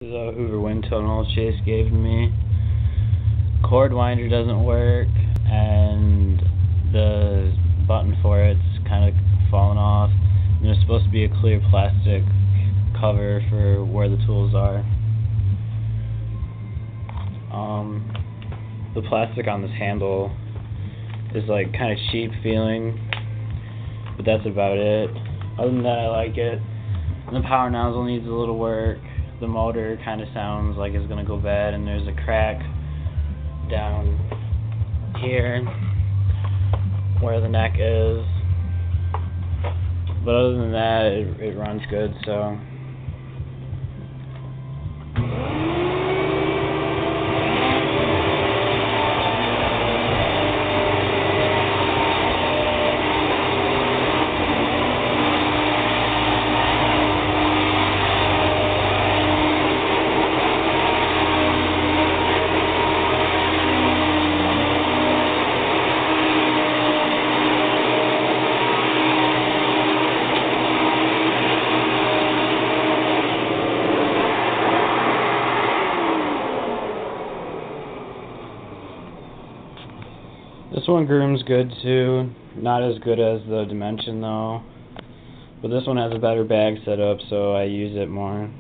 This is a Hoover Windtunnel Chase gave me. Cord winder doesn't work, and the button for it's kind of fallen off. And there's supposed to be a clear plastic cover for where the tools are. The plastic on this handle is like kind of cheap feeling, but that's about it. Other than that, I like it. And the power nozzle needs a little work. The motor kind of sounds like it's gonna go bad, and there's a crack down here where the neck is. But other than that, it runs good, so. This one grooms good too, not as good as the Dimension though, but this one has a better bag setup, so I use it more.